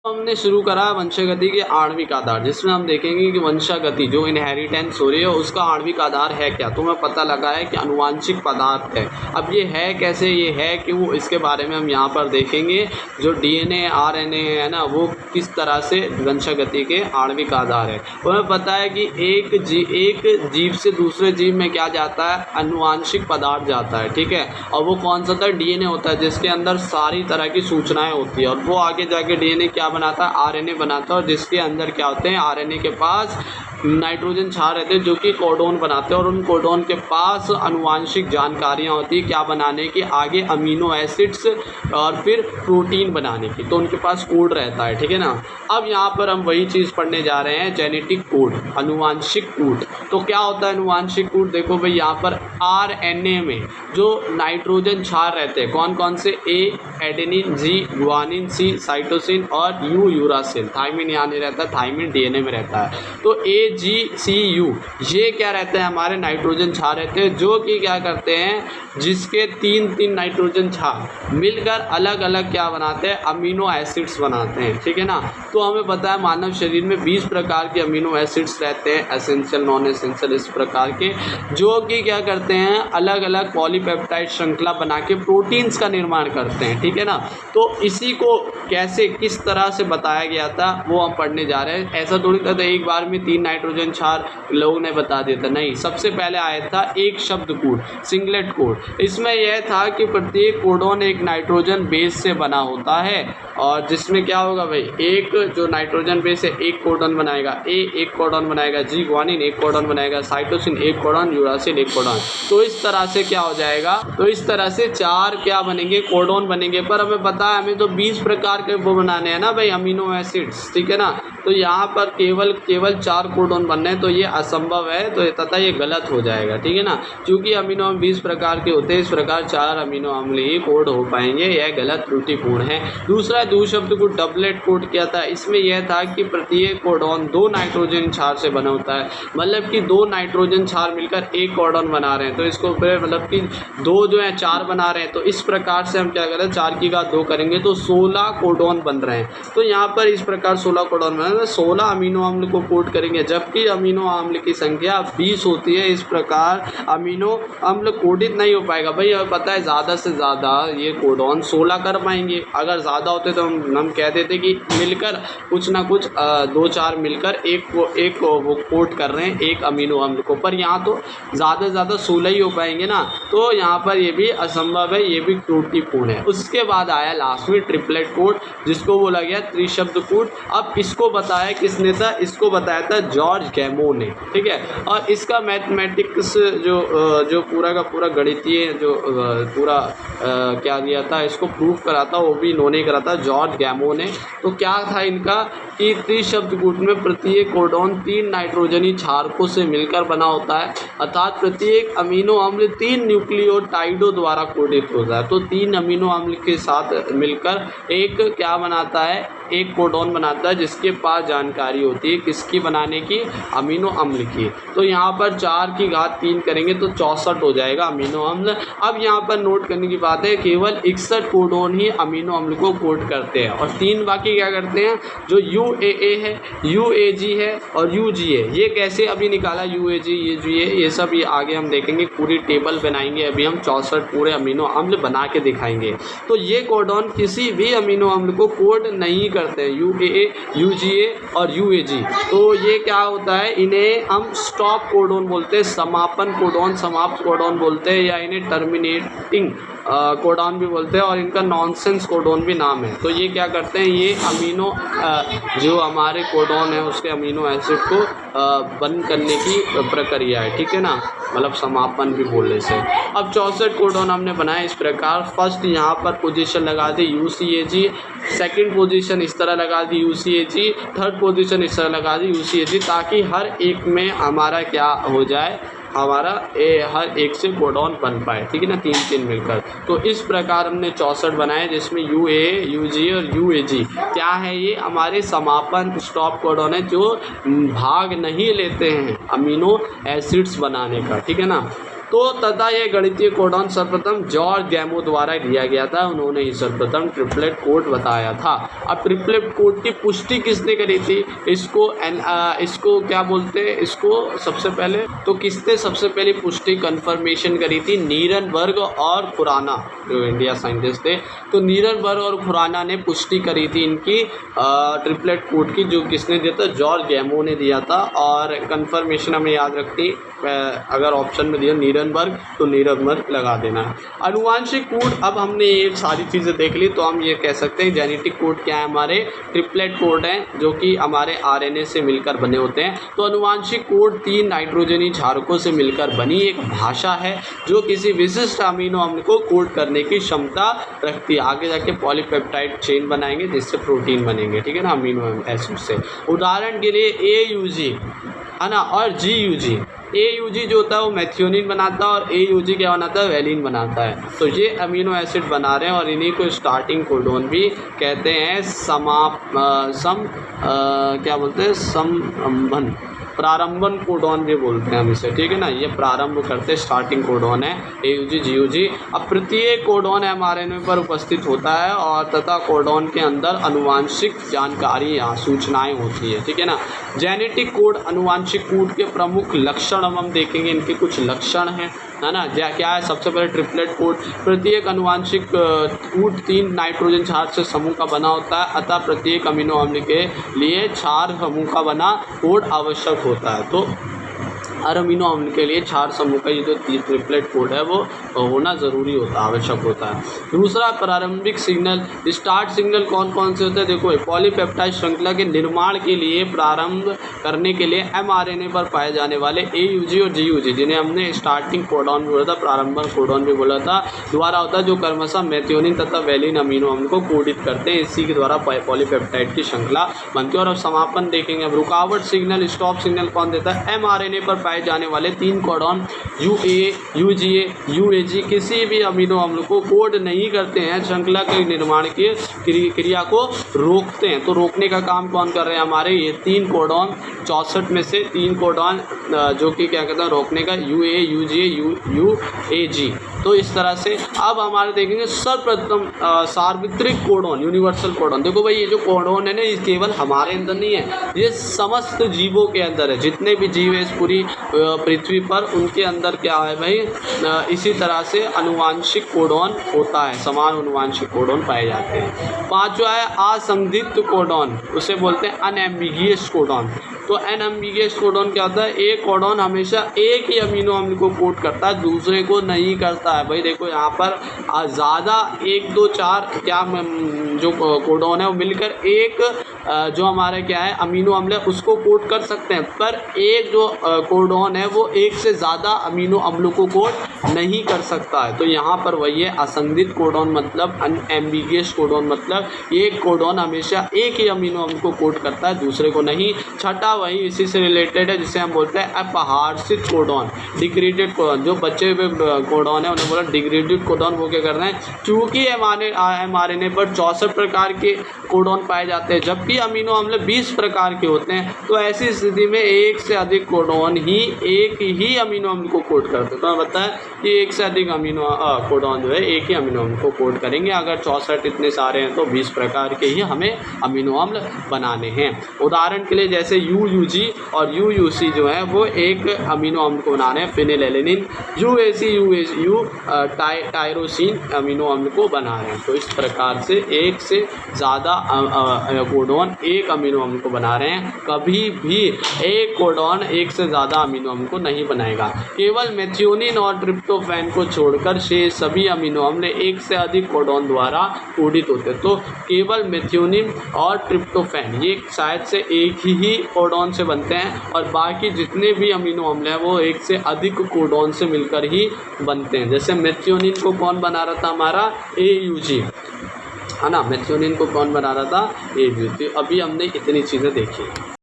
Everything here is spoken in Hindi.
हमने शुरू करा वंशागति के आणविक आधार, जिसमें हम देखेंगे कि वंशागति जो इनहेरिटेंस हो रही है उसका आणविक आधार है क्या। तो हमें पता लगा है कि आनुवांशिक पदार्थ है। अब ये है कैसे, ये है क्यों, इसके बारे में हम यहाँ पर देखेंगे। जो डीएनए आरएनए है ना, वो किस तरह से वंशागति के आणविक आधार है। तो हमें पता है कि एक जीव से दूसरे जीव में क्या जाता है, आनुवांशिक पदार्थ जाता है, ठीक है। और वो कौन सा था, डीएनए होता है, जिसके अंदर सारी तरह की सूचनाएं होती है। और वो आगे जाके डीएनए क्या बनाता है, आरएनए बनाता है। और जिसके अंदर क्या होते हैं, आरएनए के पास नाइट्रोजन क्षार रहते हैं जो कि कोडोन बनाते हैं। और उन कोडोन के पास आनुवांशिक जानकारियां होती है क्या बनाने की, आगे अमीनो एसिड्स और फिर प्रोटीन बनाने की। तो उनके पास कोड रहता है, ठीक है ना। अब यहाँ पर हम वही चीज़ पढ़ने जा रहे हैं, जेनेटिक कोड, आनुवांशिक कोड। तो क्या होता है आनुवांशिक कोड, देखो भाई यहाँ पर आरएनए में जो नाइट्रोजन क्षार रहते हैं कौन कौन से, ए एडेनिन, जी गुआनिन, सी साइटोसिन और यू यूरासिल। थाइमिन यहाँ नहीं रहता, थाइमिन डीएनए में रहता है। तो ए जी सी यू ये क्या रहते हैं, हमारे नाइट्रोजन क्षार रहते हैं, जो कि क्या करते हैं, जिसके तीन नाइट्रोजन क्षार मिलकर अलग अलग क्या बनाते हैं, अमीनो एसिड्स बनाते हैं, ठीक है ना। तो हमें पता है मानव शरीर में 20 प्रकार के अमीनो एसिड्स रहते हैं, एसेंशियल नॉन एसेंशियल इस प्रकार के, जो कि क्या करते हैं, अलग अलग पॉलीपेप्टाइड श्रृंखला बना के प्रोटीन्स का निर्माण करते हैं, ठीक है ना। तो इसी को कैसे किस तरह से बताया गया था वो हम पढ़ने जा रहे हैं। ऐसा थोड़ी था एक बार में 3 नाइट्रोजन क्षार लोगों ने बता दिया था, नहीं। सबसे पहले आया था एक शब्द कोड, सिंगलेट कोड। इसमें यह था कि प्रत्येक कोडोन एक नाइट्रोजन बेस से बना होता है। और जिसमें क्या होगा भाई, एक जो नाइट्रोजन बेस है एक कोडोन बनाएगा, ए एक कोडोन बनाएगा, जी ग्वानिन एक कोडोन बनाएगा, साइटोसिन एक कोडोन, यूरासिल एक कोडोन। तो इस तरह से क्या हो जाएगा, तो इस तरह से 4 क्या बनेंगे, कोडोन बनेंगे। पर हमें पता है हमें तो 20 प्रकार के वो बनाने हैं ना भाई, अमीनो एसिड्स, ठीक है ना। तो यहाँ पर केवल 4 कोडोन बनने हैं, तो ये असंभव है, तो तथा ये गलत हो जाएगा, ठीक है ना। क्योंकि अमीनो अम्ल 20 प्रकार के होते हैं, इस प्रकार 4 अमीनो अम्ल ही कोड हो पाएंगे, यह गलत त्रुटिपूर्ण है। दूसरा शब्द को डबलेट कोड किया था। इसमें यह था कि प्रत्येक कोडोन 2 नाइट्रोजन क्षार से बना होता है, मतलब कि 2 नाइट्रोजन क्षार मिलकर एक कोडोन बना रहे हैं। तो इसको फिर मतलब कि 2 जो है 4 बना रहे हैं। तो इस प्रकार से हम क्या करें, 4 की घात 2 करेंगे तो 16 कोडोन बन रहे हैं। तो यहाँ पर इस प्रकार 16 कोडोन बना रहे हैं, 16 अमीनो अम्ल को कोड करेंगे, जबकि अमीनो अम्ल की संख्या 20 होती है। इस प्रकार अमीनो अम्ल कोडित नहीं हो पाएगा भाई। हमें पता है ज़्यादा से ज़्यादा ये कोडोन 16 कर पाएंगे। अगर ज़्यादा होते तो हम कह देते कि मिलकर कुछ ना कुछ 2-4 मिलकर एक वो कोट कर रहे हैं एक अमीनो अम्ल को। पर यहाँ तो ज़्यादा से ज़्यादा 16 ही हो पाएंगे ना। तो यहाँ पर ये भी असंभव है, ये भी त्रुटिपूर्ण है। उसके बाद आया लास्ट में ट्रिपलेट कोड, जिसको बोला गया त्रिशब्द कोड। अब इसको बताया किसने था, इसको बताया था जॉर्ज गैमो ने, ठीक है। और इसका मैथमेटिक्स जो पूरा का पूरा गणितीय जो पूरा क्या दिया था, इसको प्रूफ करा था, वो भी इन्होंने करा था, जॉर्ज गैमो ने। तो क्या था इनका कि त्रिशब्द कूट में प्रत्येक कोडोन 3 नाइट्रोजनी क्षारकों से मिलकर बना होता है, अर्थात प्रत्येक अमीनो अम्ल 3 न्यूक्लियोटाइडों द्वारा कोडित होता है। तो 3 अमीनो अम्ल के साथ मिलकर एक क्या बनाता है, एक कोडोन बनाता है, जिसके पास जानकारी होती है किसकी बनाने की, अमीनो अम्ल की। तो यहाँ पर 4 की घात 3 करेंगे तो 64 हो जाएगा अमीनो अम्ल। अब यहाँ पर नोट करने की बात है, केवल 61 कोडोन ही अमीनो अम्ल को कोड करते हैं और 3 बाकी क्या करते हैं, जो UAA है, UAG है और UG है। ये कैसे अभी निकाला, UAG UG ये सब ये आगे हम देखेंगे, पूरी टेबल बनाएंगे। अभी हम 64 पूरे अमीनो अम्ल बना के दिखाएंगे। तो ये कोडोन किसी भी अमीनो अम्ल को कोड नहीं करते हैं, UAA UGA और UAG। तो ये क्या होता है, इन्हें हम स्टॉप कोडोन बोलते हैं, समापन कोडोन, समाप्त कोडोन बोलते हैं, या इन्हें टर्मिनेटिंग कोडोन भी बोलते हैं, और इनका नॉनसेंस कोडोन भी नाम है। तो ये क्या करते हैं, ये अमीनो जो हमारे कोडोन है उसके अमीनो एसिड को बंद करने की प्रक्रिया है, ठीक है ना, मतलब समापन भी बोलने से। अब 64 कोडोन हमने बनाए इस प्रकार। फर्स्ट यहाँ पर पोजीशन लगा दी UCAG, सेकंड पोजीशन इस तरह लगा दी UCAG, थर्ड पोजीशन इस तरह लगा दी UCAG, ताकि हर एक में हमारा क्या हो जाए, हमारा हर एक से कोडोन बन पाए, ठीक है ना, 3-3 मिलकर। तो इस प्रकार हमने 64 बनाए, जिसमें UAA UG और UAG क्या है, ये हमारे समापन स्टॉप कोडोन है, जो भाग नहीं लेते हैं अमीनो एसिड्स बनाने का, ठीक है ना। तो तथा ये गणितीय कोडॉन सर्वप्रथम जॉर्ज गैमो द्वारा दिया गया था, उन्होंने ही सर्वप्रथम ट्रिपलेट कोड बताया था। अब ट्रिपलेट कोड की पुष्टि किसने करी थी, इसको क्या बोलते हैं, इसको सबसे पहले तो किसने सबसे पहले पुष्टि कन्फर्मेशन करी थी, नीरनबर्ग और खुराना, जो इंडिया साइंटिस्ट थे। तो नीरनबर्ग और खुराना ने पुष्टि करी थी इनकी ट्रिपलेट कोड की, जो किसने दिया था, जॉर्ज गैमो ने दिया था। और कन्फर्मेशन हमें याद रखती, अगर ऑप्शन में दिया नीरनबर्ग तो नीरनबर्ग लगा देना। अनुवांशिक कोड, अब हमने ये सारी चीज़ें देख ली, तो हम ये कह सकते हैं जेनेटिक कोड क्या है, हमारे ट्रिपलेट कोड हैं जो कि हमारे आरएनए से मिलकर बने होते हैं। तो अनुवांशिक कोड 3 नाइट्रोजनी क्षारकों से मिलकर बनी एक भाषा है जो किसी विशिष्ट अमीनो अम्ल को कोड करने की क्षमता रखती है। आगे जाके पॉलीपेप्टाइड चेन बनाएंगे जिससे प्रोटीन बनेंगे, ठीक है ना, अमीनो एसिड से। उदाहरण के लिए AUG है ना, और GUG। AUG जो होता है वो मैथियोनिन बनाता है और AUG क्या बनाता है, वैलिन बनाता है। तो ये अमीनो एसिड बना रहे हैं और इन्हीं को स्टार्टिंग कोडोन भी कहते हैं। क्या बोलते हैं, समबन, प्रारंभन कोडॉन भी बोलते हैं हम इसे, ठीक है ना। ये प्रारंभ करते स्टार्टिंग कोडॉन है AUG GUG। अब प्रत्येक कोडॉन mRNA पर उपस्थित होता है और तथा कोडॉन के अंदर अनुवांशिक जानकारी या सूचनाएं होती है, ठीक है ना। जेनेटिक कोड, अनुवांशिक कोड के प्रमुख लक्षण हम देखेंगे, इनके कुछ लक्षण हैं, है ना। क्या है, सबसे पहले ट्रिपलेट कोड, प्रत्येक अनुवांशिक कोड 3 नाइट्रोजन क्षार से समूह का बना होता है, अतः प्रत्येक अमीनो अम्ल के लिए क्षार समूह का बना कोड आवश्यक होता है। तो हर अमीनो अम्ल के लिए 4 समूह का ये जो ट्रिपलेट कोड है वो होना ज़रूरी होता है, आवश्यक होता है। दूसरा, प्रारंभिक सिग्नल, स्टार्ट सिग्नल कौन कौन से होते हैं, देखो पॉलीपेप्टाइड श्रृंखला के निर्माण के लिए प्रारंभ करने के लिए mRNA पर पाए जाने वाले AUG और GUG, जिन्हें हमने स्टार्टिंग कोडॉन बोला था, प्रारंभन कोडॉन भी बोला था, द्वारा होता है, जो क्रमशः मैथियोनिन तथा वैलिन अमीनो अम्ल को कोडित करते हैं। इसी के द्वारा पॉलीपेप्टाइड की श्रृंखला बनती है। और अब समापन देखेंगे। अब रुकावट सिग्नल, स्टॉप सिग्नल कौन देता है, mRNA पर पाए जाने वाले 3 कोडॉन UA, UGA, UAG किसी भी अमीनो अम्ल को कोड नहीं करते हैं, श्रृंखला के निर्माण की क्रिया को रोकते हैं। तो रोकने का काम कौन कर रहे हैं, हमारे ये 3 कोडॉन, 64 में से 3 कोडॉन जो कि क्या कहते हैं रोकने का, UA, UGA, UAG। तो इस तरह से अब हमारे देखेंगे सर्वप्रथम सार्वत्रिक कोडॉन, यूनिवर्सल कोडॉन। देखो भाई, ये जो कोडॉन है ना, ये केवल हमारे अंदर नहीं है, ये समस्त जीवों के अंदर है। जितने भी जीव है इस पूरी पृथ्वी पर, उनके अंदर क्या है भाई, इसी तरह से अनुवांशिक कोडॉन होता है, समान अनुवांशिक कोडॉन पाए जाते हैं। 5वां है असंदिग्ध कोडॉन, उसे बोलते हैं अनएम्बिगियस कोडॉन। तो अनएम्बिगियस कोडॉन क्या होता है, एक कोडॉन हमेशा एक ही अमीनो अम्ल को कोड करता है, दूसरे को नहीं करता है। भाई देखो यहाँ पर ज़्यादा 1 2 4 क्या जो कोडॉन है वो मिलकर एक जो हमारा क्या है अमीनो अम्ल है उसको कोड कर सकते हैं, पर एक जो कोडॉन है वो एक से ज़्यादा अमीनो अम्लों को कोड नहीं कर सकता है। तो यहाँ पर वही है असंदिग्ध कोडॉन मतलब अनएम्बिगियस कोडॉन मतलब एक कोडॉन हमेशा एक ही अमीनो अम्ल को कोड करता है, दूसरे को नहीं। छठा वही इसी से रिलेटेड है जिसे हम बोलते हैं अपहार्षित कोडॉन, डिग्रेडेड कोडॉन। जो बचे हुए कोडॉन है उन्हें बोला डिग्रेडेड कोडॉन। वो क्या कर रहे हैं, चूँकि mRNA पर 64 प्रकार के कोडॉन पाए जाते हैं जबकि अमीनो अम्ल 20 प्रकार के होते हैं, तो ऐसी स्थिति में एक से अधिक कोडॉन ही एक ही अमीनो अम्ल को कोड करते हैं। तो मैं बताया कि एक से अधिक अमीनो कोडॉन जो है एक ही अमीनो अम्ल को कोड करेंगे। अगर 64 इतने सारे हैं तो 20 प्रकार के ही हमें अमीनो अम्ल बनाने हैं। उदाहरण के लिए जैसे UUG और UUC जो है वो एक अमीनो अम्ल को बना रहे हैं, फिनिलएलेनिन। UAC UAU टायरोसिन अमीनो अम्ल को बना रहे हैं। तो इस प्रकार से एक से ज़्यादा कोडॉन एक अमीनो अम्ल को बना रहे हैं। कभी भी एक कोडॉन एक से ज़्यादा अमीनो अम्ल को नहीं बनाएगा। केवल मेथियोनिन और ट्रिप्टोफैन को छोड़कर शेष सभी अमीनो अम्ल एक से अधिक कोडॉन द्वारा कोडित होते हैं। तो केवल मेथियोनिन और ट्रिप्टोफैन ये शायद से एक ही कोडॉन से बनते हैं और बाकी जितने भी अमीनो अम्ल हैं वो एक से अधिक कोडॉन से मिलकर ही बनते हैं। जैसे मेथियोनिन को कौन बना रहा था, हमारा AUG है ना। मेथियोनिन को कौन बना रहा था, AUG। अभी हमने इतनी चीज़ें देखी।